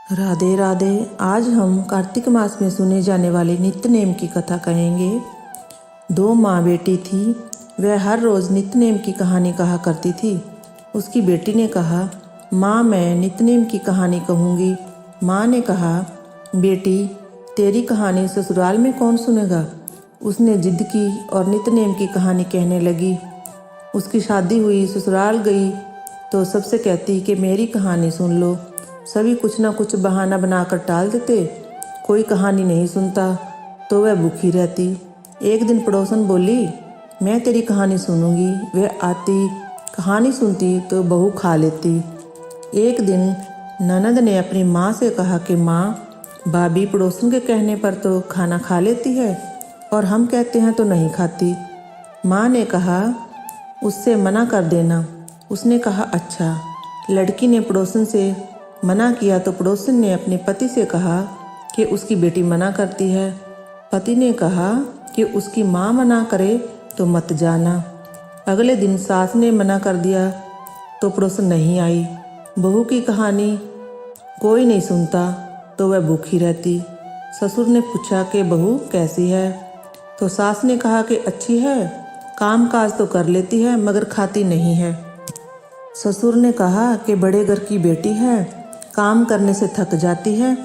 राधे राधे। आज हम कार्तिक मास में सुने जाने वाले नित्य नेम की कथा कहेंगे। दो माँ बेटी थी। वह हर रोज़ नित्य नेम की कहानी कहा करती थी। उसकी बेटी ने कहा, माँ मैं नित्य नेम की कहानी कहूँगी। माँ ने कहा, बेटी तेरी कहानी ससुराल में कौन सुनेगा। उसने जिद की और नित्य नेम की कहानी कहने लगी। उसकी शादी हुई, ससुराल गई तो सबसे कहती कि मेरी कहानी सुन लो। सभी कुछ ना कुछ बहाना बनाकर टाल देते। कोई कहानी नहीं सुनता तो वह भूखी रहती। एक दिन पड़ोसन बोली, मैं तेरी कहानी सुनूंगी। वह आती, कहानी सुनती तो बहू खा लेती। एक दिन ननद ने अपनी माँ से कहा कि माँ, भाभी पड़ोसन के कहने पर तो खाना खा लेती है और हम कहते हैं तो नहीं खाती। माँ ने कहा, उससे मना कर देना। उसने कहा, अच्छा। लड़की ने पड़ोसन से मना किया तो पड़ोसन ने अपने पति से कहा कि उसकी बेटी मना करती है। पति ने कहा कि उसकी माँ मना करे तो मत जाना। अगले दिन सास ने मना कर दिया तो पड़ोसन नहीं आई। बहू की कहानी कोई नहीं सुनता तो वह भूखी रहती। ससुर ने पूछा कि बहू कैसी है, तो सास ने कहा कि अच्छी है, काम काज तो कर लेती है मगर खाती नहीं है। ससुर ने कहा कि बड़े घर की बेटी है, काम करने से थक जाती है,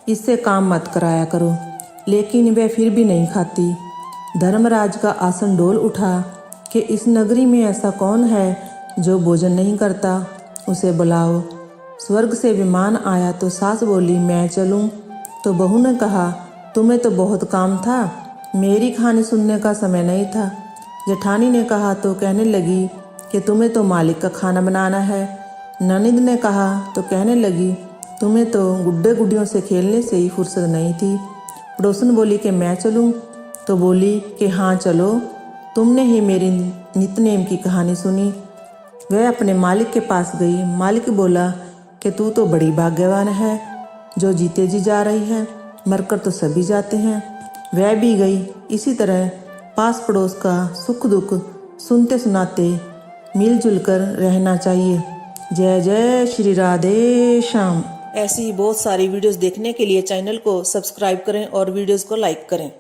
इससे काम मत कराया करो। लेकिन वह फिर भी नहीं खाती। धर्मराज का आसन डोल उठा कि इस नगरी में ऐसा कौन है जो भोजन नहीं करता, उसे बुलाओ। स्वर्ग से विमान आया तो सास बोली, मैं चलूं। तो बहू ने कहा, तुम्हें तो बहुत काम था, मेरी कहानी सुनने का समय नहीं था। जेठानी ने कहा तो कहने लगी कि तुम्हें तो मालिक का खाना बनाना है। ननद ने कहा तो कहने लगी, तुम्हें तो गुड्डे गुड्डियों से खेलने से ही फुर्सत नहीं थी। पड़ोसन बोली कि मैं चलूं, तो बोली कि हाँ चलो, तुमने ही मेरी नित्य नेम की कहानी सुनी। वह अपने मालिक के पास गई। मालिक बोला कि तू तो बड़ी भाग्यवान है जो जीते जी जा रही है, मरकर तो सभी जाते हैं। वह भी गई। इसी तरह पास पड़ोस का सुख दुख सुनते सुनाते मिलजुल कर रहना चाहिए। जय जय श्री राधे श्याम। ऐसी ही बहुत सारी वीडियोस देखने के लिए चैनल को सब्सक्राइब करें और वीडियोस को लाइक करें।